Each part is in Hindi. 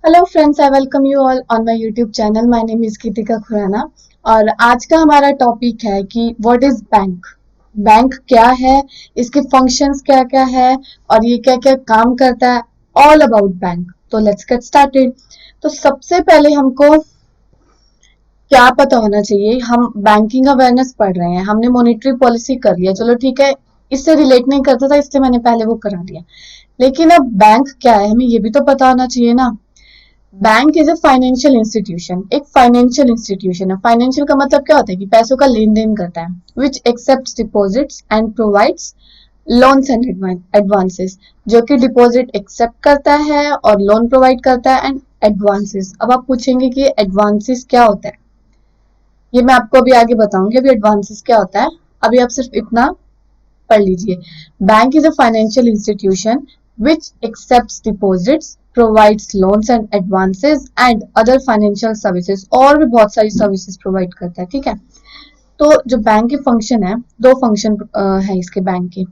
Hello friends, I welcome you all on my YouTube channel. My name is Geetika Khurana और आज का हमारा टॉपिक है कि व्हाट इज बैंक। बैंक क्या है, इसके फंक्शंस क्या क्या है और ये क्या क्या काम करता है, ऑल अबाउट बैंक। तो लेट्स गेट स्टार्टेड। तो सबसे पहले हमको क्या पता होना चाहिए, हम बैंकिंग अवेयरनेस पढ़ रहे हैं, हमने मॉनेटरी पॉलिसी कर लिया, चलो ठीक है, इससे रिलेट नहीं करता था इसलिए मैंने पहले वो करा दिया। लेकिन अब बैंक क्या है हमें ये भी तो पता होना चाहिए ना। Bank is a financial institution, एक फाइनेंशियल इंस्टीट्यूशन है। फाइनेंशियल का मतलब क्या होता है कि पैसों का लेन देन करता है। Which accept deposits and provides loans and advances, जो कि डिपॉजिट एक्सेप्ट करता है और लोन प्रोवाइड करता है एंड एडवांसेस। अब आप पूछेंगे कि एडवांसेस क्या होता है, ये मैं आपको अभी आगे बताऊंगी। अभी एडवांसेस क्या होता है, अभी आप सिर्फ इतना पढ़ लीजिए। Bank is a financial institution which accepts deposits, provides loans and advances and other financial services, और भी बहुत सारी सर्विसेज प्रोवाइड करता है। ठीक है, तो जो बैंक के फंक्शन है, दो फंक्शन है इसके बैंक के।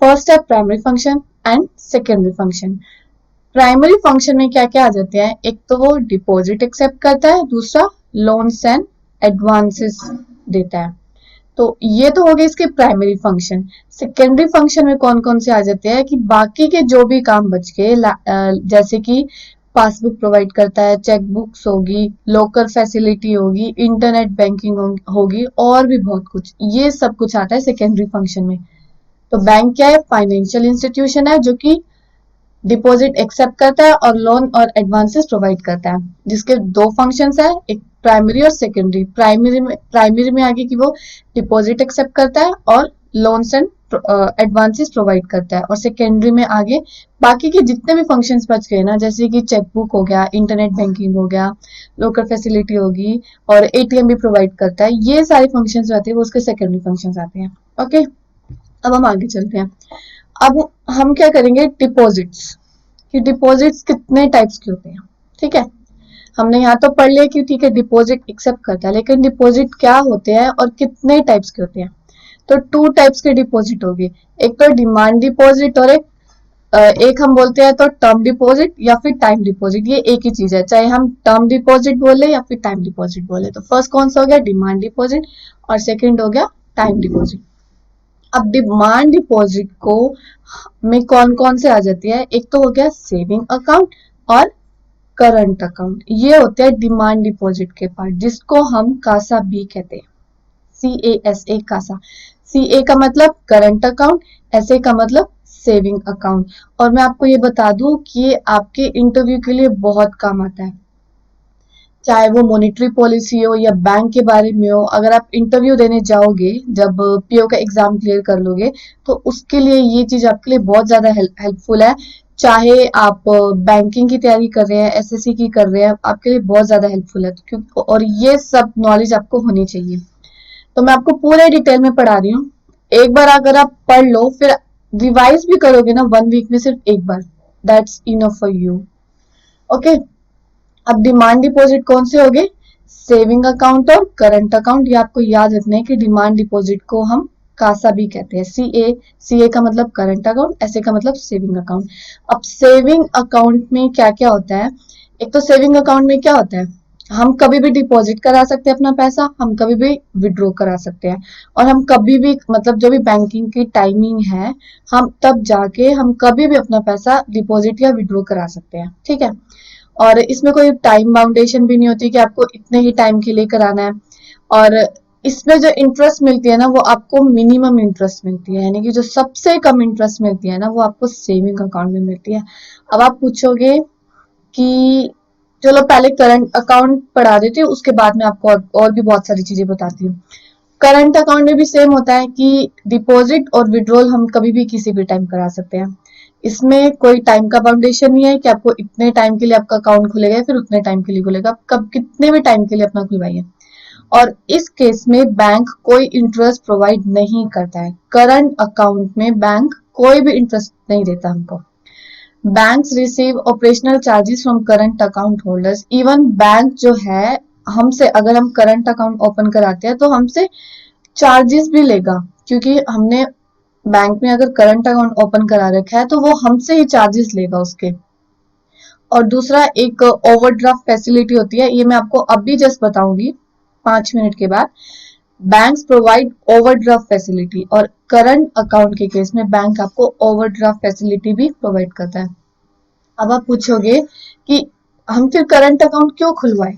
फर्स्ट है primary function and secondary function. Primary function में क्या क्या आ जाते हैं, एक तो वो डिपॉजिट एक्सेप्ट करता है, दूसरा लोन्स एंड एडवांसेस देता है। तो ये तो हो गए इसके प्राइमरी फंक्शन। सेकेंडरी फंक्शन में कौन कौन से आ जाते हैं कि बाकी के जो भी काम बच गए, जैसे कि पासबुक प्रोवाइड करता है, चेक बुक्स होगी, लोकल फैसिलिटी होगी, इंटरनेट बैंकिंग होगी और भी बहुत कुछ, ये सब कुछ आता है सेकेंडरी फंक्शन में। तो बैंक क्या है, फाइनेंशियल इंस्टीट्यूशन है जो कि डिपॉजिट एक्सेप्ट करता है और लोन और एडवांसेस प्रोवाइड करता है, जिसके दो फंक्शंस है, एक प्राइमरी और सेकेंडरी। प्राइमरी में आगे कि वो डिपॉजिट एक्सेप्ट करता है और लोन्स एंड एडवांसेस प्रोवाइड करता है, और सेकेंडरी में आगे बाकी के जितने भी फंक्शंस बच गए ना, जैसे कि चेकबुक हो गया, इंटरनेट बैंकिंग हो गया, लोकल फैसिलिटी होगी और एटीएम भी प्रोवाइड करता है, ये सारे फंक्शंस रहते हैं वो उसके सेकेंडरी फंक्शंस आते हैं। ओके, अब हम आगे चलते हैं। अब हम क्या करेंगे, डिपॉजिट्स, कि डिपॉजिट्स कितने टाइप्स के होते हैं। ठीक है, हमने यहाँ तो पढ़ लिया कि ठीक है डिपॉजिट एक्सेप्ट करता है, लेकिन डिपॉजिट क्या होते हैं और कितने टाइप्स के होते हैं। तो टू टाइप्स के डिपॉजिट होगी, एक तो डिमांड डिपॉजिट और एक हम बोलते हैं तो टर्म डिपॉजिट या फिर टाइम डिपॉजिट। ये एक ही चीज है, चाहे हम टर्म डिपॉजिट बोले या फिर टाइम डिपॉजिट बोले। तो फर्स्ट कौन सा हो गया, डिमांड डिपॉजिट, और सेकेंड हो गया टाइम डिपॉजिट। अब डिमांड डिपॉजिट को में कौन कौन से आ जाती है, एक तो हो गया सेविंग अकाउंट और करंट अकाउंट। ये होते हैं डिमांड डिपॉजिट के पार्ट, जिसको हम कासा भी कहते हैं। CASA, कासा। CA का मतलब करंट अकाउंट, SA का मतलब सेविंग अकाउंट। और मैं आपको ये बता दूं कि ये आपके इंटरव्यू के लिए बहुत काम आता है, चाहे वो मॉनेटरी पॉलिसी हो या बैंक के बारे में हो। अगर आप इंटरव्यू देने जाओगे, जब PO का एग्जाम क्लियर कर लोगे, तो उसके लिए ये चीज आपके लिए बहुत ज्यादा हेल्पफुल है। चाहे आप बैंकिंग की तैयारी कर रहे हैं, SSC की कर रहे हैं, आपके लिए बहुत ज्यादा हेल्पफुल है, क्योंकि और ये सब नॉलेज आपको होनी चाहिए। तो मैं आपको पूरे डिटेल में पढ़ा रही हूँ। एक बार अगर आप पढ़ लो, फिर रिवाइज भी करोगे ना 1 वीक में सिर्फ एक बार, that's enough for you. Okay, अब डिमांड डिपॉजिट कौन से हो गए, सेविंग अकाउंट और करंट अकाउंट। ये आपको याद रखना है कि डिमांड डिपॉजिट को हम कासा भी कहते हैं। CA का मतलब करंट अकाउंट, SA का मतलब सेविंग अकाउंट। अब सेविंग अकाउंट में क्या क्या होता है, एक तो सेविंग अकाउंट में क्या होता है, हम कभी भी डिपॉजिट करा सकते हैं अपना पैसा, हम कभी भी विड्रॉ करा सकते हैं, और हम कभी भी, मतलब जो भी बैंकिंग की टाइमिंग है, हम तब जाके हम कभी भी अपना पैसा डिपॉजिट या विड्रॉ करा सकते हैं। ठीक है, और इसमें कोई टाइम बाउंडेशन भी नहीं होती कि आपको इतने ही टाइम के लिए कराना है। और इसमें जो इंटरेस्ट मिलती है ना, वो आपको मिनिमम इंटरेस्ट मिलती है, यानी कि जो सबसे कम इंटरेस्ट मिलती है ना, वो आपको सेविंग अकाउंट में मिलती है। अब आप पूछोगे कि चलो पहले करंट अकाउंट पढ़ा देती हूँ, उसके बाद में आपको और भी बहुत सारी चीजें बताती हूँ। करंट अकाउंट में भी सेम होता है कि डिपॉजिट और विड्रॉल हम कभी भी किसी भी टाइम करा सकते हैं। इसमें कोई टाइम का बाउंडेशन नहीं है कि आपको इतने टाइम के लिए आपका अकाउंट खुलेगा या फिर उतने टाइम के लिए खुलेगा, आप कब कितने भी टाइम के लिए अपना खुलवाइए। और इस केस में बैंक कोई इंटरेस्ट प्रोवाइड नहीं करता है। करंट अकाउंट में बैंक कोई भी इंटरेस्ट नहीं देता हमको। Banks receive operational charges from current account holders. Even bank जो है, हमसे अगर हम करंट अकाउंट ओपन कराते हैं तो हमसे चार्जेस भी लेगा, क्योंकि हमने बैंक में अगर करंट अकाउंट ओपन करा रखा है तो वो हमसे ही चार्जेस लेगा उसके। और दूसरा एक ओवरड्राफ्ट फैसिलिटी होती है, ये मैं आपको अभी जस्ट बताऊंगी 5 मिनट के बाद। बैंक्स प्रोवाइड ओवरड्राफ्ट फैसिलिटी, और करंट अकाउंट के केस में बैंक आपको ओवरड्राफ्ट फैसिलिटी भी प्रोवाइड करता है। अब आप पूछोगे कि हम फिर करंट अकाउंट क्यों खुलवाए,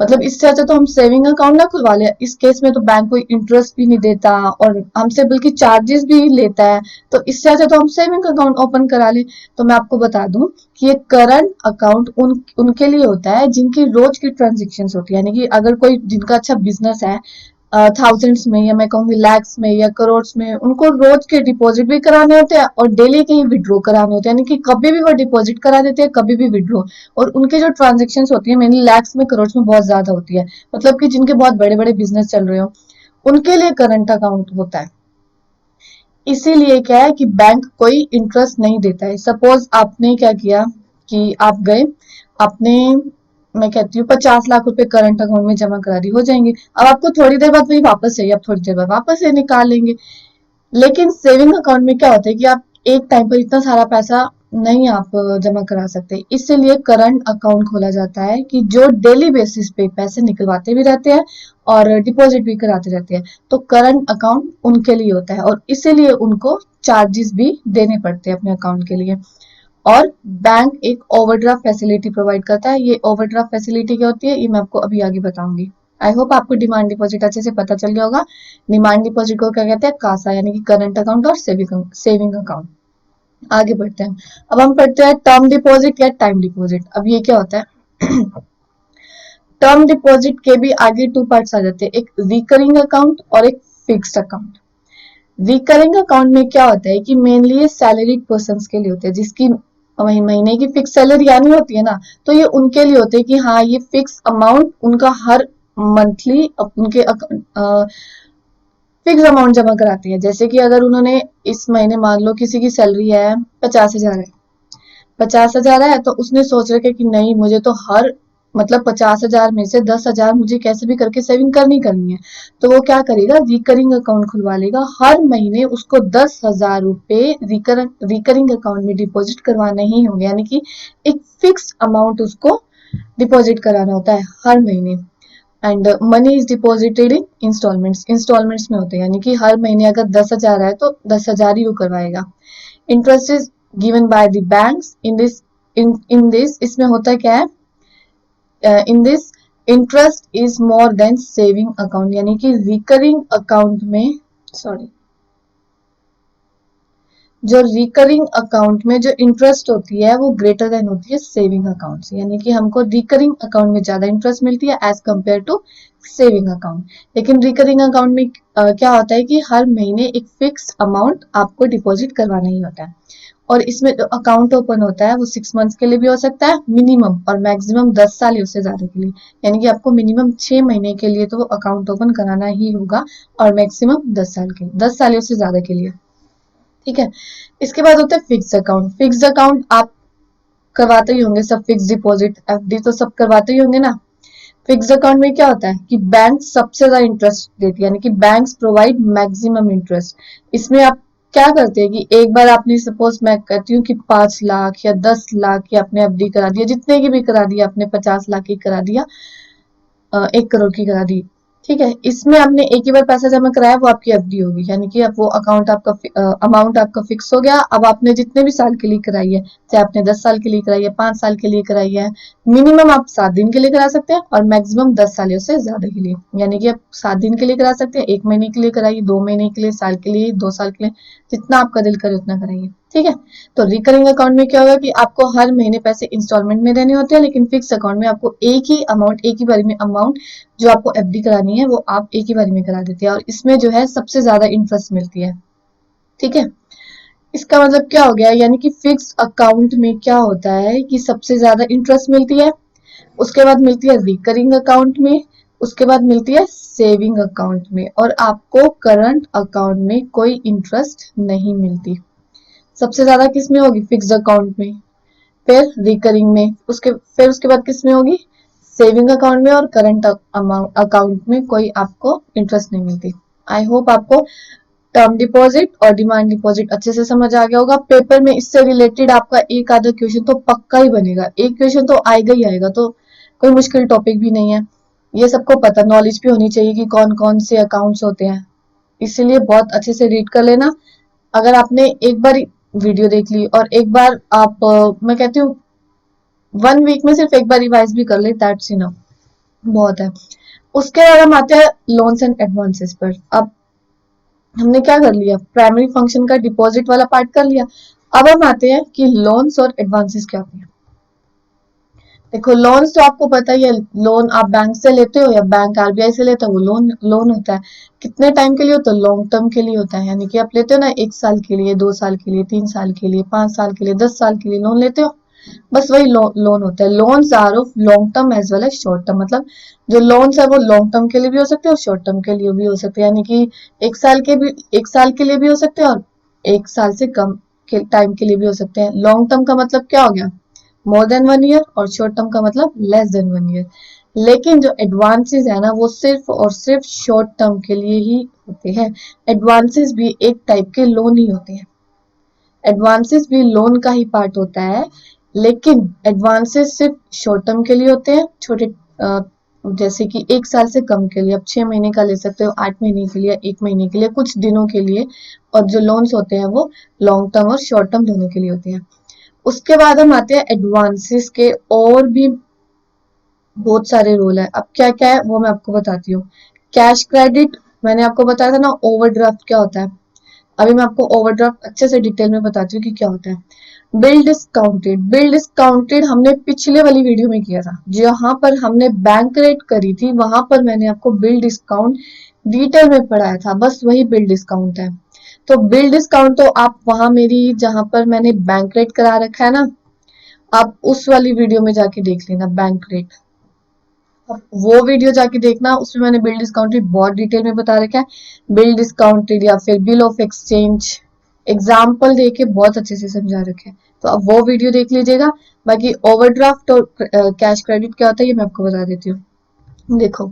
मतलब इससे अच्छा तो हम सेविंग अकाउंट ना खुलवा ले। इस केस में तो बैंक कोई इंटरेस्ट भी नहीं देता और हमसे बल्कि चार्जेस भी लेता है, तो इससे अच्छा तो हम सेविंग अकाउंट ओपन करा ले। तो मैं आपको बता दूं कि ये करंट अकाउंट उनके लिए होता है जिनकी रोज की ट्रांजेक्शन होती है, यानी कि अगर कोई जिनका अच्छा बिजनेस है, थाउजेंड्स में या मैं कहूंगी लैक्स में या करोड़ में, उनको रोज के डिपॉजिट भी कराने होते हैं और डेली के ही विड्रॉ कराने होते हैं, यानी कि कभी भी वो डिपॉजिट करा देते हैं, कभी भी विड्रॉ। और उनके जो ट्रांजेक्शन होती है मेनली लैक्स में करोड़ में बहुत ज्यादा होती है, मतलब कि जिनके बहुत बड़े बड़े बिजनेस चल रहे हो उनके लिए करंट अकाउंट होता है। इसीलिए क्या है कि बैंक कोई इंटरेस्ट नहीं देता है। सपोज आपने क्या किया कि आप गए, आपने, मैं कहती हूँ 50 लाख रुपए करंट अकाउंट में जमा करा दी, हो जाएंगे। अब आपको थोड़ी देर बाद वही वापस चाहिए, आप थोड़ी देर बाद वापस से निकाल लेंगे। लेकिन सेविंग अकाउंट में क्या होता है कि आप एक टाइम पर इतना सारा पैसा नहीं आप जमा करा सकते, इसीलिए करंट अकाउंट खोला जाता है कि जो डेली बेसिस पे पैसे निकलवाते भी रहते हैं और डिपॉजिट भी कराते रहते हैं। तो करंट अकाउंट उनके लिए होता है और इसीलिए उनको चार्जेस भी देने पड़ते हैं अपने अकाउंट के लिए। और बैंक एक ओवरड्राफ्ट फैसिलिटी प्रोवाइड करता है। ये ओवरड्राफ्ट फैसिलिटी क्या होती है ये मैं आपको अभी आगे बताऊंगी। आई होप आपको डिमांड डिपॉजिट अच्छे से पता चल गया होगा। डिमांड डिपॉजिट को क्या कहते हैं, कासा, यानी कि करंट अकाउंट और सेविंग अकाउंट। आगे बढ़ते हैं। अब हम पढ़ते हैं टर्म डिपॉजिट या टाइम डिपॉजिट। अब ये क्या होता है टर्म डिपॉजिट के भी आगे टू पार्ट्स आ जाते हैं, एक रिकरिंग अकाउंट और एक फिक्स्ड अकाउंट। रिकरिंग अकाउंट में क्या होता है कि मेनली ये सैलरीड पर्सन के लिए होते हैं, जिसकी वही महीने की फिक्स सैलरी आनी होती है ना, तो ये उनके लिए होते हैं कि हाँ ये फिक्स अमाउंट उनका हर मंथली उनके फिक्स अमाउंट जमा कराती है। जैसे कि अगर उन्होंने इस महीने मान लो किसी की सैलरी है 50,000 है, 50,000 है, तो उसने सोच रखा कि नहीं मुझे तो हर मतलब 50,000 में से 10,000 मुझे कैसे भी करके सेविंग करनी करनी है। तो वो क्या करेगा, रिकरिंग अकाउंट खुलवा लेगा। हर महीने उसको 10,000 रुपए रिकरिंग अकाउंट में डिपॉजिट करवाना ही होंगे, यानी कि एक फिक्स अमाउंट उसको डिपॉजिट कराना होता है हर महीने। And money is deposited in instalments में होते हैं, यानी कि हर महीने अगर 10,000 है तो 10,000 ही वो करवाएगा। Interest is given by the banks in this, इसमें होता क्या है, in this interest is more than saving account, यानी कि रिकरिंग अकाउंट में, सॉरी, जो रिकरिंग अकाउंट में जो इंटरेस्ट होती है वो ग्रेटर देन होती है सेविंग अकाउंट से, यानी कि हमको रिकरिंग अकाउंट में ज्यादा इंटरेस्ट मिलती है as compare to saving account. लेकिन रिकरिंग अकाउंट में क्या होता है कि हर महीने एक फिक्स अमाउंट आपको डिपॉजिट करवाना ही होता है। और इसमें जो अकाउंट ओपन होता है वो 6 मंथ्स के लिए भी हो सकता है मिनिमम, और मैक्सिमम 10 साल या उससे ज्यादा के लिए, यानी कि आपको मिनिमम 6 महीने के लिए तो वो अकाउंट ओपन कराना ही होगा, और मैक्सिमम 10 साल के, 10 साल या उससे ज्यादा के लिए। ठीक है। इसके बाद होता है फिक्स अकाउंट। फिक्स अकाउंट आप करवाते ही होंगे सब, फिक्स डिपॉजिट एफडी तो सब करवाते ही होंगे ना। फिक्स अकाउंट में क्या होता है कि बैंक सबसे ज्यादा इंटरेस्ट देती है, यानी कि बैंक्स प्रोवाइड मैक्सिमम इंटरेस्ट। इसमें आप क्या करते हैं कि एक बार आपने, सपोज मैं कहती हूँ कि 5 लाख या 10 लाख की आपने एफडी करा दिया, जितने की भी करा दिया आपने, 50 लाख की करा दिया, 1 करोड़ की करा दी, ठीक है। इसमें आपने एक ही बार पैसा जमा कराया, वो आपकी एफडी होगी, यानी कि अब वो अकाउंट आपका अमाउंट आपका फिक्स हो गया। अब आपने जितने भी साल के लिए कराई है, चाहे आपने 10 साल के लिए कराई है, 5 साल के लिए कराई है, मिनिमम आप 7 दिन के लिए करा सकते हैं और मैक्सिमम 10 साल से ज्यादा के लिए, यानी कि आप 7 दिन के लिए करा सकते हैं, 1 महीने के लिए कराइए, 2 महीने के लिए, साल के लिए, 2 साल के लिए, जितना आपका दिल करे उतना कराइए, ठीक है। तो रिकरिंग अकाउंट में क्या होगा कि आपको हर महीने पैसे इंस्टॉलमेंट में देने होते हैं, लेकिन फिक्स अकाउंट में आपको एक ही अमाउंट, एक ही बार में अमाउंट जो आपको एफडी करानी है वो आप एक ही बार में करा देते हैं, और इसमें जो है सबसे ज्यादा इंटरेस्ट मिलती है, ठीक है। इसका मतलब क्या हो गया, यानी कि फिक्स अकाउंट में क्या होता है कि सबसे ज्यादा इंटरेस्ट मिलती है, उसके बाद मिलती है रिकरिंग अकाउंट में, उसके बाद मिलती है सेविंग अकाउंट में, और आपको करंट अकाउंट में कोई इंटरेस्ट नहीं मिलती। सबसे ज्यादा किस में होगी, फिक्स अकाउंट में, फिर रिकरिंग में, उसके बाद किस में होगी, सेविंग अकाउंट में, और करंट अकाउंट में कोई आपको इंटरेस्ट नहीं मिलती। आई होप आपको टर्म डिपॉजिट और डिमांड डिपॉजिट अच्छे से समझ आ गया होगा। पेपर में इससे रिलेटेड आपका एक आधा क्वेश्चन तो पक्का ही बनेगा, एक क्वेश्चन तो आएगा ही आएगा, तो कोई मुश्किल टॉपिक भी नहीं है। ये सबको पता, नॉलेज भी होनी चाहिए कि कौन कौन से अकाउंट्स होते हैं, इसीलिए बहुत अच्छे से रीड कर लेना। अगर आपने एक बार वीडियो देख ली और एक बार आप मैं कहती हूँ 1 वीक में सिर्फ एक बार रिवाइज भी कर ले, दैट्स इनफ, बहुत है। उसके बाद हम आते हैं लोन्स एंड एडवांसेस पर। अब हमने क्या कर लिया, प्राइमरी फंक्शन का डिपॉजिट वाला पार्ट कर लिया। अब हम आते हैं कि लोन्स और एडवांसेस क्या होते हैं। देखो लोन्स तो आपको पता ही है, लोन आप बैंक से लेते हो या बैंक आरबीआई से लेते हो, वो लोन लोन होता है। कितने टाइम के लिए होता है, लॉन्ग टर्म के लिए होता है, यानी कि आप लेते हो ना 1 साल के लिए, 2 साल के लिए, 3 साल के लिए, 5 साल के लिए, 10 साल के लिए लोन लेते हो, बस वही लोन होता है। Loans are of long term as well as short term, मतलब जो लोन्स है वो लॉन्ग टर्म के लिए भी हो सकते हैं और शॉर्ट टर्म के लिए भी हो सकते हैं, यानी कि 1 साल के भी, 1 साल के लिए भी हो सकते हैं और 1 साल से कम के टाइम के लिए भी हो सकते हैं। लॉन्ग टर्म का मतलब क्या हो गया, मोर देन 1 ईयर, और शॉर्ट टर्म का मतलब लेस देन 1 ईयर। लेकिन जो एडवांसेस है ना वो सिर्फ और सिर्फ शॉर्ट टर्म के लिए ही होते हैं। एडवांसेस भी एक टाइप के लोन ही होते हैं, एडवांसेस भी लोन का ही पार्ट होता है, लेकिन एडवांसेस सिर्फ शॉर्ट टर्म के लिए होते हैं, छोटे जैसे कि 1 साल से कम के लिए, आप 6 महीने का ले सकते हो, 8 महीने के लिए, 1 महीने के लिए, कुछ दिनों के लिए। और जो लोन्स होते हैं वो लॉन्ग टर्म और शॉर्ट टर्म दोनों के लिए होते हैं। उसके बाद हम आते हैं एडवांसेस के और भी बहुत सारे रोल है। अब क्या क्या है वो मैं आपको बताती हूँ। कैश क्रेडिट, मैंने आपको बताया था ना ओवरड्राफ्ट क्या होता है। अभी मैं आपको ओवरड्राफ्ट अच्छे से डिटेल में बताती हूँ कि क्या होता है। बिल डिस्काउंटेड, बिल डिस्काउंटेड हमने पिछले वाली वीडियो में किया था, जहां पर हमने बैंक रेट करी थी, वहां पर मैंने आपको बिल डिस्काउंट डिटेल में पढ़ाया था, बस वही बिल डिस्काउंट है। तो बिल डिस्काउंट तो आप वहां मेरी जहां पर मैंने बैंक रेट करा रखा है ना, आप उस वाली वीडियो में जाके देख लेना बैंक रेट। अब वो वीडियो जाके देखना, उसमें मैंने बिल डिस्काउंटेड बहुत डिटेल में बता रखा है। बिल डिस्काउंटेड या फिर बिल ऑफ एक्सचेंज एग्जाम्पल देके बहुत अच्छे से समझा रखे हैं, तो अब वो वीडियो देख लीजिएगा। बाकी ओवरड्राफ्ट और कैश क्रेडिट क्या होता है ये मैं आपको बता देती हूँ। देखो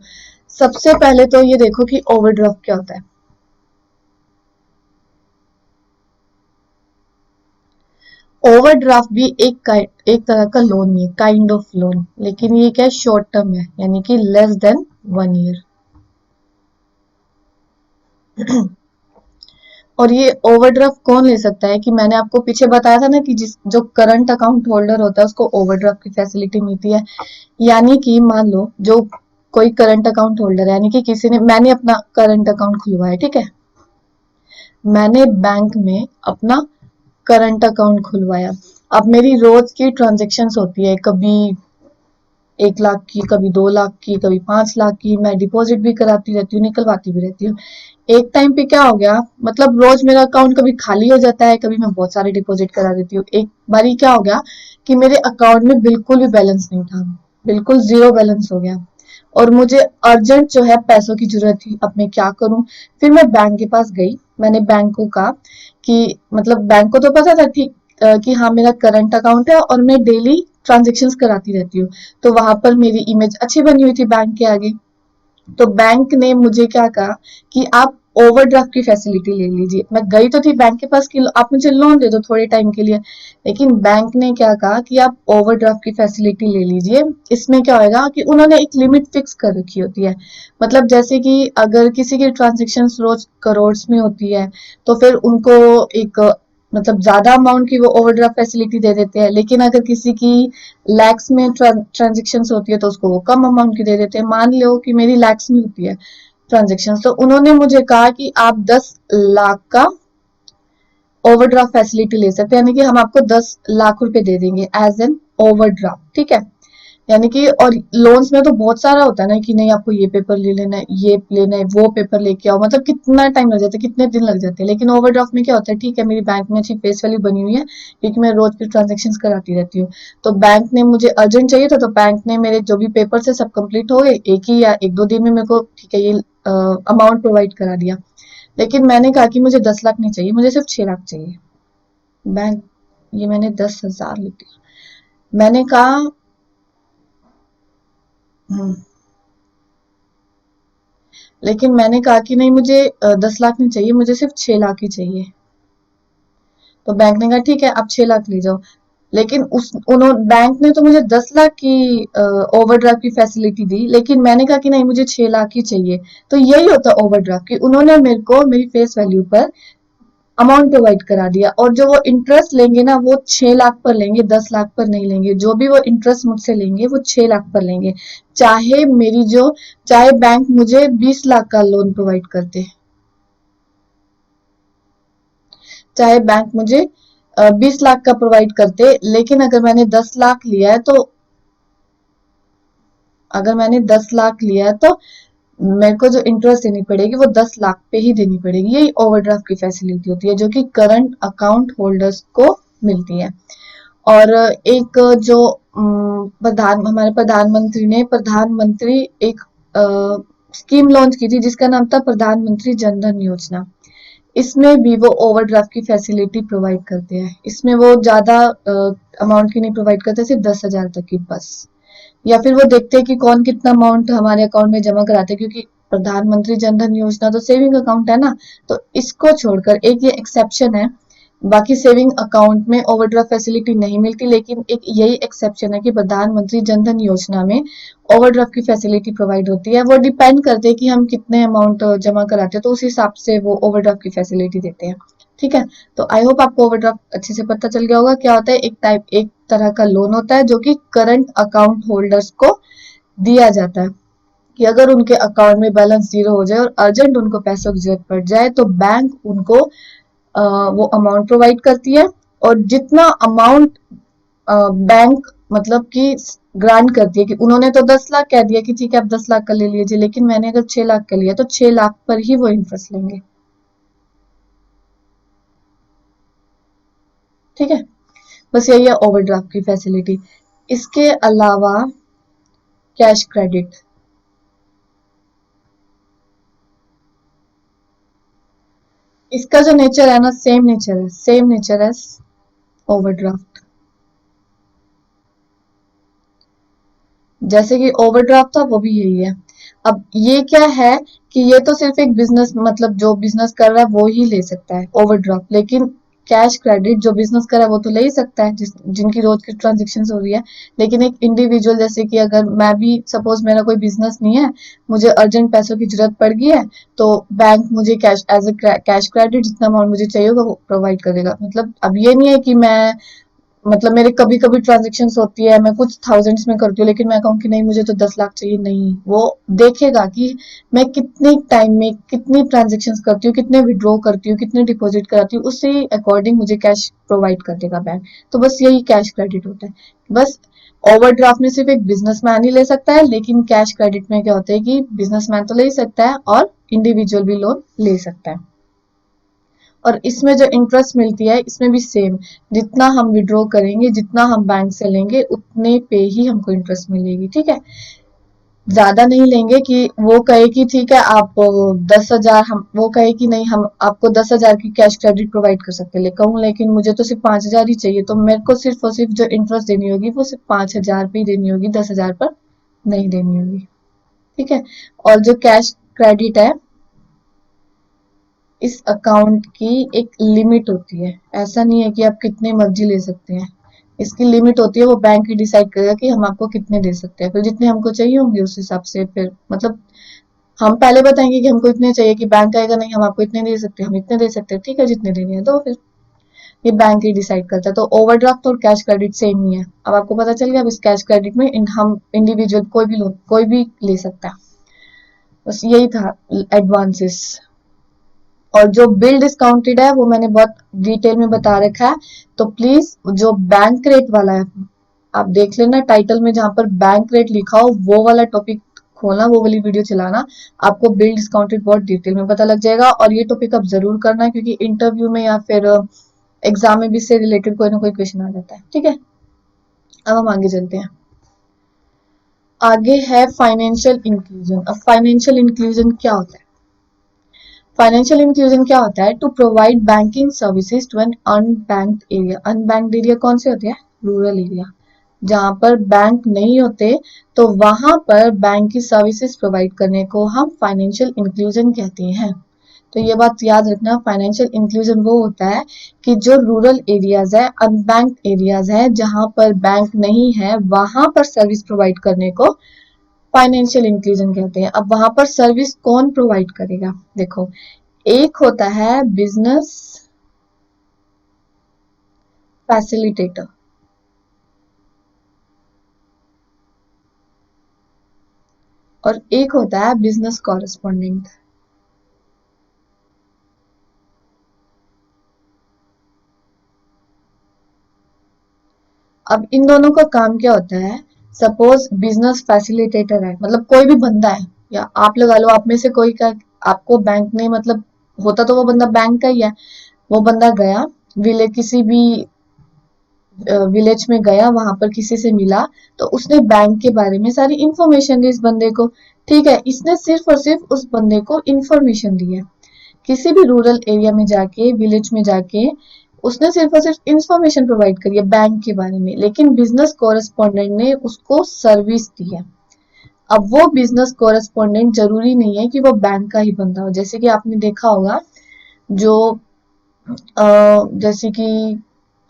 सबसे पहले तो ये देखो कि ओवरड्राफ्ट क्या होता है। ओवरड्राफ्ट भी एक तरह का लोन ही है, काइंड ऑफ लोन, लेकिन ये क्या है, शॉर्ट टर्म है, यानी कि लेस देन 1 ईयर। और ये ओवरड्राफ्ट कौन ले सकता है, कि मैंने आपको पीछे बताया था ना कि जिस जो करंट अकाउंट होल्डर होता है उसको ओवरड्राफ्ट की फैसिलिटी मिलती है। यानी कि मान लो जो कोई करंट अकाउंट होल्डर है, यानी कि किसी ने, मैंने अपना करंट अकाउंट खुलवाया, ठीक है, मैंने बैंक में अपना करंट अकाउंट खुलवाया। अब मेरी रोज की ट्रांजेक्शन्स होती है, कभी 1 लाख की, कभी 2 लाख की, कभी 5 लाख की, मैं डिपॉजिट भी कराती रहती हूँ, निकलवाती भी रहती हूँ। एक टाइम पे क्या हो गया, मतलब रोज मेरा अकाउंट कभी खाली हो जाता है, कभी मैं बहुत सारे डिपॉजिट करा देती हूँ। एक बारी क्या हो गया कि मेरे अकाउंट में बिल्कुल भी बैलेंस नहीं था, बिल्कुल जीरो बैलेंस हो गया, और मुझे अर्जेंट जो है पैसों की जरूरत थी। अब मैं क्या करूं, फिर मैं बैंक के पास गई, मैंने बैंक को कहा कि, मतलब बैंक को तो पता था ठीक कि हाँ मेरा करंट अकाउंट है और मैं डेली ट्रांजेक्शन्स कराती रहती हूँ, तो वहां पर मेरी इमेज अच्छी बनी हुई थी बैंक के आगे। तो बैंक ने मुझे क्या कहा कि आप ओवरड्राफ्ट की फैसिलिटी ले लीजिए। मैं गई तो थी बैंक के पास कि आप मुझे लोन दे दो थोड़े टाइम के लिए, लेकिन बैंक ने क्या कहा कि आप ओवरड्राफ्ट की फैसिलिटी ले लीजिए। इसमें क्या होगा कि उन्होंने एक लिमिट फिक्स कर रखी होती है, मतलब जैसे कि अगर किसी की ट्रांजेक्शन रोज करोड़ में होती है तो फिर उनको एक, मतलब ज्यादा अमाउंट की वो ओवरड्राफ्ट फैसिलिटी दे देते हैं, लेकिन अगर किसी की लैक्स में ट्रांजेक्शन होती है तो उसको वो कम अमाउंट की दे देते हैं। मान लो कि मेरी लैक्स में होती है ट्रांजेक्शन, तो उन्होंने मुझे कहा कि आप 10 लाख का ओवरड्राफ्ट फैसिलिटी ले सकते हैं, यानी कि हम आपको 10 लाख रुपए दे देंगे एज एन ओवरड्राफ्ट, ठीक है। यानी कि, और लोन्स में तो बहुत सारा होता है ना कि नहीं आपको ये पेपर ले लेना है, ये लेना है, वो पेपर लेके आओ, मतलब कितना टाइम लग जाता है, कितने दिन लग जाते हैं। लेकिन ओवरड्राफ्ट में क्या होता है, ठीक है मेरी बैंक में अच्छी फेस वैल्यू बनी हुई है क्योंकि मैं रोज की ट्रांजेक्शन कराती रहती हूँ, तो बैंक ने मुझे अर्जेंट चाहिए था, तो बैंक ने मेरे जो भी पेपर है सब कंप्लीट हो गए, एक ही या 1-2 दिन में मेरे को ठीक है ये अमाउंट प्रोवाइड करा दिया। लेकिन मैंने कहा कि मुझे 10 लाख नहीं चाहिए, मुझे सिर्फ 6 लाख चाहिए। बैंक, ये मैंने 10,000 लिख दिया। मैंने कहा "हम्म, लेकिन मैंने कहा कि नहीं, मुझे 10 लाख नहीं चाहिए, मुझे सिर्फ 6 लाख ही चाहिए। तो बैंक ने कहा ठीक है, आप 6 लाख ले जाओ। लेकिन उस उन्होंने बैंक ने तो मुझे 10 लाख की ओवरड्राफ्ट की फैसिलिटी दी, लेकिन मैंने कहा कि नहीं, मुझे 6 लाख ही चाहिए। तो यही होता है ओवरड्राफ्ट की, उन्होंने मेरे को मेरी फेस वैल्यू पर अमाउंट प्रोवाइड करा दिया, और जो वो इंटरेस्ट लेंगे ना, वो 6 लाख पर लेंगे, 10 लाख पर नहीं लेंगे। जो भी वो इंटरेस्ट मुझसे लेंगे वो 6 लाख पर लेंगे। चाहे मेरी जो चाहे बैंक मुझे 20 लाख का लोन प्रोवाइड करते, चाहे बैंक मुझे 20 लाख का प्रोवाइड करते, लेकिन अगर मैंने 10 लाख लिया है तो मेरे को जो इंटरेस्ट देनी पड़ेगी वो 10 लाख पे ही देनी पड़ेगी। यही ओवरड्राफ्ट की फैसिलिटी होती है, जो कि करंट अकाउंट होल्डर्स को मिलती है। और एक जो हमारे प्रधानमंत्री ने प्रधानमंत्री एक स्कीम लॉन्च की थी, जिसका नाम था प्रधानमंत्री जन धन योजना। इसमें भी वो ओवरड्राफ्ट की फैसिलिटी प्रोवाइड करते हैं। इसमें वो ज्यादा अमाउंट की नहीं प्रोवाइड करते, सिर्फ 10,000 तक की बस। या फिर वो देखते हैं कि कौन कितना अमाउंट हमारे अकाउंट में जमा कराते हैं, क्योंकि प्रधानमंत्री जन धन योजना तो सेविंग अकाउंट है ना। तो इसको छोड़कर एक ये एक्सेप्शन है, बाकी सेविंग अकाउंट में ओवरड्राफ्ट फैसिलिटी नहीं मिलती, लेकिन एक यही एक्सेप्शन है कि प्रधानमंत्री जन धन योजना में ओवरड्राफ्ट की फैसिलिटी प्रोवाइड होती है। वो डिपेंड करते हैं कि हम कितने अमाउंट जमा कराते हैं, तो उस हिसाब से वो ओवरड्राफ्ट की फैसिलिटी देते हैं। ठीक है, तो आई होप आपको ओवरड्राफ्ट अच्छे से पता चल गया होगा। क्या होता है, एक तरह का लोन होता है जो कि करंट अकाउंट होल्डर्स को दिया जाता है, कि अगर उनके अकाउंट में बैलेंस जीरो हो जाए और अर्जेंट उनको पैसों की जरूरत पड़ जाए, तो बैंक उनको वो अमाउंट प्रोवाइड करती है। और जितना अमाउंट बैंक मतलब कि ग्रांट करती है, कि उन्होंने तो 10 लाख कह दिया कि ठीक है, आप 10 लाख का ले लीजिए, लेकिन मैंने अगर 6 लाख का लिया तो 6 लाख पर ही वो इंटरेस्ट लेंगे। ठीक है, बस यही है ओवरड्राफ्ट की फैसिलिटी। इसके अलावा कैश क्रेडिट, इसका जो नेचर है ना, सेम नेचर है ओवरड्राफ्ट। जैसे कि ओवरड्राफ्ट था, वो भी यही है। अब ये क्या है, कि ये तो सिर्फ एक बिजनेस, मतलब जो बिजनेस कर रहा है वो ही ले सकता है ओवरड्राफ्ट, लेकिन कैश क्रेडिट जो बिजनेस कर रहा है वो तो ले ही सकता है, जिनकी रोज की ट्रांजेक्शन हो रही है। लेकिन एक इंडिविजुअल, जैसे कि अगर मैं भी सपोज मेरा कोई बिजनेस नहीं है, मुझे अर्जेंट पैसों की जरूरत पड़ गई है, तो बैंक मुझे cash as a cash credit जितना अमाउंट मुझे चाहिए होगा वो प्रोवाइड करेगा। मतलब अब ये नहीं है कि मैं, मतलब मेरे कभी कभी ट्रांजेक्शन होती है, मैं कुछ थाउजेंड्स में करती हूँ, लेकिन मैं कहूँ कि नहीं, मुझे तो 10 लाख चाहिए, नहीं। वो देखेगा कि मैं कितने टाइम में कितनी ट्रांजेक्शन करती हूँ, कितने विड्रॉ करती हूँ, कितने डिपॉजिट कराती हूँ, उससे अकॉर्डिंग मुझे कैश प्रोवाइड कर देगा बैंक। तो बस यही कैश क्रेडिट होता है। बस ओवरड्राफ्ट में सिर्फ एक बिजनेसमैन ही ले सकता है, लेकिन कैश क्रेडिट में क्या होता है कि बिजनेसमैन तो ले ही सकता है और इंडिविजुअल भी लोन ले सकता है। और इसमें जो इंटरेस्ट मिलती है, इसमें भी सेम, जितना हम विड्रॉ करेंगे, जितना हम बैंक से लेंगे, उतने पे ही हमको इंटरेस्ट मिलेगी। ठीक है, ज्यादा नहीं लेंगे कि वो कहे कि ठीक है आप 10,000, हम वो कहे कि नहीं, हम आपको 10,000 की कैश क्रेडिट प्रोवाइड कर सकते हैं, कहूँ लेकिन मुझे तो सिर्फ 5,000 ही चाहिए, तो मेरे को सिर्फ और सिर्फ जो इंटरेस्ट देनी होगी वो सिर्फ 5,000 पे ही देनी होगी, 10,000 पर नहीं देनी होगी। ठीक है, और जो कैश क्रेडिट है, इस अकाउंट की एक लिमिट होती है। ऐसा नहीं है कि आप कितने मर्जी ले सकते हैं, इसकी लिमिट होती है। वो बैंक ही डिसाइड करेगा कि हम आपको कितने दे सकते हैं, फिर जितने हमको चाहिए होंगे उस हिसाब से, फिर मतलब हम पहले बताएंगे कि हमको इतने चाहिए, कि बैंक कहेगा नहीं, हम आपको इतने दे सकते हैं, हम इतने दे सकते हैं, ठीक है, जितने देने हैं तो फिर ये बैंक ही डिसाइड करता है। तो ओवरड्राफ्ट और कैश क्रेडिट सेम ही है। अब आपको पता चल गया। अब इस कैश क्रेडिट में हम इंडिविजुअल कोई भी लोन कोई भी ले सकता है। बस यही था एडवांसेस। और जो बिल डिस्काउंटेड है वो मैंने बहुत डिटेल में बता रखा है, तो प्लीज जो बैंक रेट वाला है, आप देख लेना टाइटल में, जहां पर बैंक रेट लिखा हो वो वाला टॉपिक खोलना, वो वाली वीडियो चलाना। आपको बिल डिस्काउंटेड बहुत डिटेल में पता लग जाएगा, और ये टॉपिक आप जरूर करना, क्योंकि इंटरव्यू में या फिर एग्जाम में भी इससे रिलेटेड कोई ना कोई क्वेश्चन आ जाता है। ठीक है, अब हम आगे चलते हैं। आगे है फाइनेंशियल इंक्लूजन। अब फाइनेंशियल इंक्लूजन क्या होता है? फाइनेंशियल इंक्लूजन क्या होता है? To provide banking services to an unbanked area. Unbanked area कौन से होते हैं? Rural area. जहां पर बैंक नहीं होते, तो वहां पर बैंक की सर्विसेज प्रोवाइड करने को हम फाइनेंशियल इंक्लूजन कहते हैं। तो ये बात याद रखना, फाइनेंशियल इंक्लूजन वो होता है कि जो रूरल एरियाज है, अनबैंक्ड एरियाज है, जहां पर बैंक नहीं है, वहां पर सर्विस प्रोवाइड करने को फाइनेंशियल इंक्लूजन कहते हैं। अब वहां पर सर्विस कौन प्रोवाइड करेगा? देखो, एक होता है बिजनेस फैसिलिटेटर और एक होता है बिजनेस कॉरेस्पॉन्डेंट। अब इन दोनों का काम क्या होता है? सपोज बिजनेस फैसिलिटेटर है, मतलब कोई भी बंदा है, या आप लगा लो आप में से कोई का, आपको बैंक ने मतलब होता तो वो बंदा बैंक का ही है। वो बंदा गया विलेज, किसी भी विलेज में गया, वहां पर किसी से मिला, तो उसने बैंक के बारे में सारी इंफॉर्मेशन दी इस बंदे को। ठीक है, इसने सिर्फ और सिर्फ उस बंदे को इंफॉर्मेशन दी है। किसी भी रूरल एरिया में जाके, विलेज में जाके उसने सिर्फ और सिर्फ इंफॉर्मेशन प्रोवाइड करी है बैंक के बारे में, लेकिन बिजनेस कॉरेस्पॉन्डेंट ने उसको सर्विस दी है। अब वो बिजनेस कॉरेस्पॉन्डेंट जरूरी नहीं है कि वो बैंक का ही बंदा हो। जैसे कि आपने देखा होगा, जो जैसे कि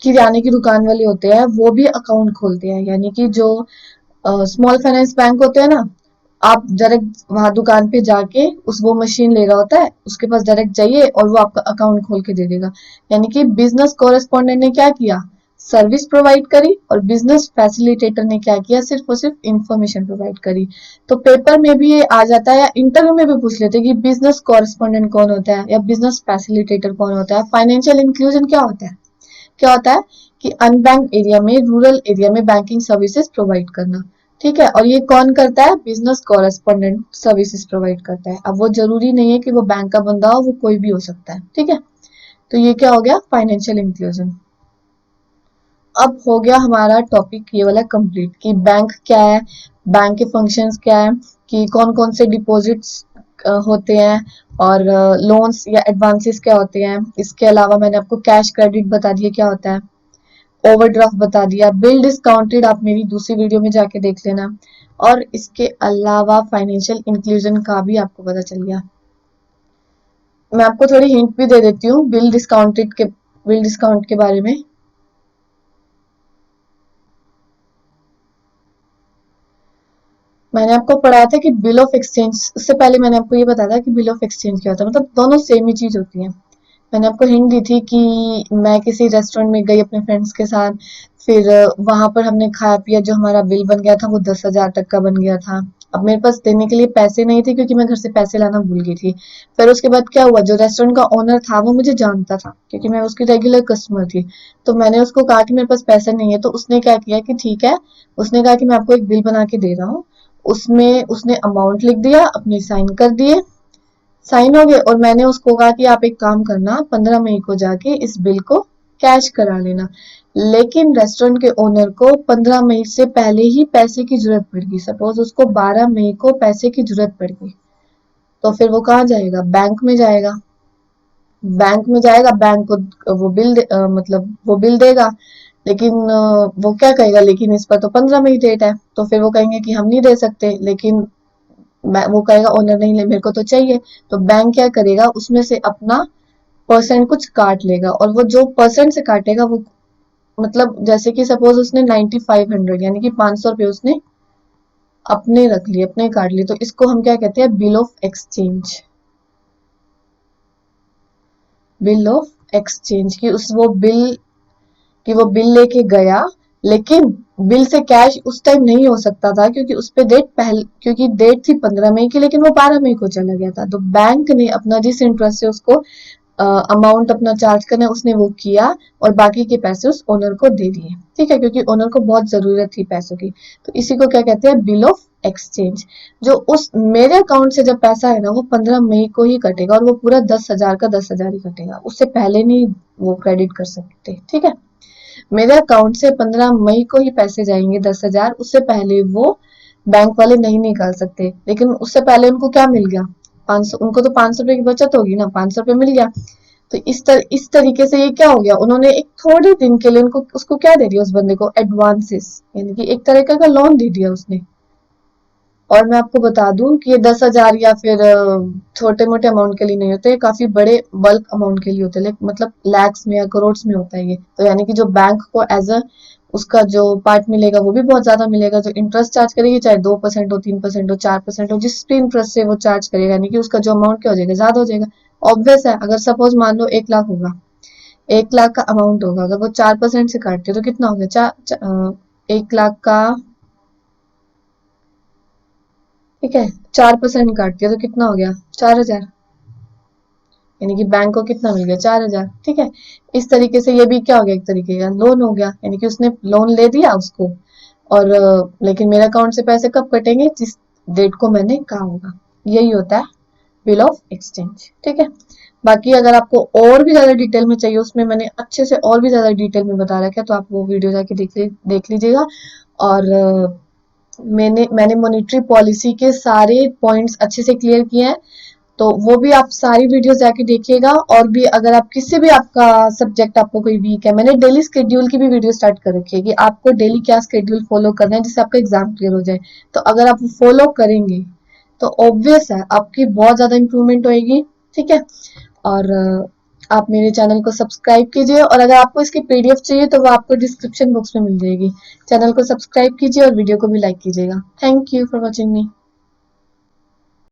किराने की दुकान वाले होते हैं, वो भी अकाउंट खोलते हैं। यानी कि जो स्मॉल फाइनेंस बैंक होते हैं ना, आप डायरेक्ट वहां दुकान पे जाके उस वो मशीन ले रहा होता है, उसके पास डायरेक्ट जाइए और वो आपका अकाउंट खोल के दे देगा। यानी कि बिजनेस कॉरेस्पॉन्डेंट ने क्या किया? सर्विस प्रोवाइड करी। और बिजनेस फैसिलिटेटर ने क्या किया? सिर्फ और सिर्फ इंफॉर्मेशन प्रोवाइड करी। तो पेपर में भी ये आ जाता है, या इंटरव्यू में भी पूछ लेते हैं कि बिजनेस कॉरेस्पॉन्डेंट कौन होता है या बिजनेस फैसिलिटेटर कौन होता है। फाइनेंशियल इंक्लूजन क्या होता है? क्या होता है कि अनबैंक एरिया में, रूरल एरिया में बैंकिंग सर्विसेज प्रोवाइड करना। ठीक है, और ये कौन करता है? बिजनेस कॉरेस्पॉन्डेंट सर्विसेज प्रोवाइड करता है। अब वो जरूरी नहीं है कि वो बैंक का बंदा हो, वो कोई भी हो सकता है। ठीक है, तो ये क्या हो गया? Financial inclusion. अब हो गया हमारा टॉपिक ये वाला कंप्लीट कि बैंक क्या है, बैंक के फंक्शंस क्या है, कि कौन कौन से डिपॉजिट्स होते हैं, और लोन्स या एडवांसेस क्या होते हैं। इसके अलावा मैंने आपको कैश क्रेडिट बता दिया क्या होता है, ओवरड्राफ्ट बता दिया, बिल डिस्काउंटेड आप मेरी दूसरी वीडियो में जाके देख लेना। और इसके अलावा फाइनेंशियल इंक्लूजन का भी आपको पता चल गया। मैं आपको थोड़ी हिंट भी दे देती हूँ बिल डिस्काउंट के बारे में। मैंने आपको पढ़ाया था कि बिल ऑफ एक्सचेंज, उससे पहले मैंने आपको ये बताया था कि बिल ऑफ एक्सचेंज क्या होता है, मतलब दोनों सेम ही चीज होती है। मैंने आपको हिंट दी थी कि मैं किसी रेस्टोरेंट में गई अपने फ्रेंड्स के साथ, फिर वहां पर हमने खाया पिया, जो हमारा बिल बन गया था वो 10,000 तक का बन गया था। अब मेरे पास देने के लिए पैसे नहीं थे, क्योंकि मैं घर से पैसे लाना भूल गई थी। फिर उसके बाद क्या हुआ, जो रेस्टोरेंट का ओनर था वो मुझे जानता था, क्योंकि मैं उसकी रेगुलर कस्टमर थी। तो मैंने उसको कहा कि मेरे पास पैसे नहीं है, तो उसने क्या किया कि ठीक है, उसने कहा कि मैं आपको एक बिल बना के दे रहा हूँ। उसमें उसने अमाउंट लिख दिया, अपने साइन कर दिए, साइन हो गए। और मैंने उसको कहा कि आप एक काम करना, 15 मई को जाके इस बिल को कैश करा लेना। लेकिन रेस्टोरेंट के ओनर को 15 मई से पहले ही पैसे की जरूरत पड़ गई। सपोज उसको 12 मई को पैसे की जरूरत पड़ गई, तो फिर वो कहाँ जाएगा? बैंक में जाएगा। बैंक में जाएगा, बैंक को वो मतलब वो बिल देगा। लेकिन वो क्या कहेगा, लेकिन इस पर तो 15 मई डेट है। तो फिर वो कहेंगे कि हम नहीं दे सकते। लेकिन वो कहेगा ओनर, नहीं ले, मेरे को तो चाहिए। तो बैंक क्या करेगा, उसमें से अपना परसेंट कुछ काट लेगा। और वो जो परसेंट से काटेगा वो, मतलब जैसे कि सपोज उसने 9500 यानी कि 500 रुपये उसने अपने रख लिए, अपने काट लिए, तो इसको हम क्या कहते हैं? Bill of exchange. Bill of exchange की उस वो बिल लेके गया। लेकिन बिल से कैश उस टाइम नहीं हो सकता था, क्योंकि उस पे डेट पहले, क्योंकि डेट थी 15 मई की, लेकिन वो 12 मई को चला गया था। तो बैंक ने अपना जिस इंटरेस्ट से उसको अमाउंट अपना चार्ज करना है उसने वो किया, और बाकी के पैसे उस ओनर को दे दिए। ठीक है, क्योंकि ओनर को बहुत जरूरत थी पैसों की। तो इसी को क्या कहते हैं? Bill of exchange. जो उस मेरे अकाउंट से जब पैसा है ना, वो 15 मई को ही कटेगा, और वो पूरा 10,000 का 10,000 ही कटेगा, उससे पहले नहीं वो क्रेडिट कर सकते। ठीक है, मेरे अकाउंट से 15 मई को ही पैसे जाएंगे 10,000, उससे पहले वो बैंक वाले नहीं निकाल सकते। लेकिन उससे पहले उनको क्या मिल गया? 500, उनको तो 500 रुपए की बचत होगी ना, 500 रुपये मिल गया। तो इस तरीके से ये क्या हो गया, उन्होंने एक थोड़े दिन के लिए उनको उसको क्या दे दिया, उस बंदे को एडवांसेस, यानी कि एक तरीके का लोन दे दिया उसने। और मैं आपको बता दूं कि ये 10,000 या फिर छोटे मोटे अमाउंट के लिए नहीं होते, ये काफी बड़े बल्क अमाउंट के लिए होते हैं, मतलब लैक्स में या करोड़ में होता है ये। तो यानी कि जो बैंक को एज अ उसका जो पार्ट मिलेगा वो भी बहुत ज्यादा मिलेगा। जो इंटरेस्ट चार्ज करेगी, चाहे 2% हो, 3% हो, 4% हो, जिस भी इंटरेस्ट से वो चार्ज करेगा, यानी कि उसका जो अमाउंट क्या हो जाएगा, ज्यादा हो जाएगा। ऑब्वियस है, अगर सपोज मान लो 1 लाख होगा, 1 लाख का अमाउंट होगा, अगर वो 4% से काटते हो तो कितना हो गया, 1 लाख का, ठीक है, 4% काट दिया तो कितना हो गया, 4,000। यानी कि बैंक को कितना मिल गया, 4,000। ठीक है, इस तरीके से ये भी क्या हो गया, एक तरीके का लोन हो गया, यानी कि उसने लोन ले दिया उसको। और लेकिन मेरे अकाउंट से पैसे कब कटेंगे, जिस डेट को मैंने कहा होगा। यही होता है बिल ऑफ एक्सचेंज। ठीक है, बाकी अगर आपको और भी ज्यादा डिटेल में चाहिए, उसमें मैंने अच्छे से और भी ज्यादा डिटेल में बता रखा है, तो आप वो वीडियो जाके देख लीजिएगा। और मैंने मॉनेटरी पॉलिसी के सारे पॉइंट्स अच्छे से क्लियर किए हैं, तो वो भी आप सारी वीडियोस जाके देखिएगा। और भी अगर आप किसी भी आपका सब्जेक्ट आपको कोई वीक है, मैंने डेली स्केड्यूल की भी वीडियो स्टार्ट कर रखी है कि आपको डेली क्या स्केड्यूल फॉलो करना है जिससे आपका एग्जाम क्लियर हो जाए। तो अगर आप फॉलो करेंगे तो ऑब्वियस है आपकी बहुत ज्यादा इंप्रूवमेंट होएगी। ठीक है, और आप मेरे चैनल को सब्सक्राइब कीजिए, और अगर आपको इसकी पीडीएफ चाहिए तो वो आपको डिस्क्रिप्शन बॉक्स में मिल जाएगी। चैनल को सब्सक्राइब कीजिए और वीडियो को भी लाइक कीजिएगा। Thank you for watching me.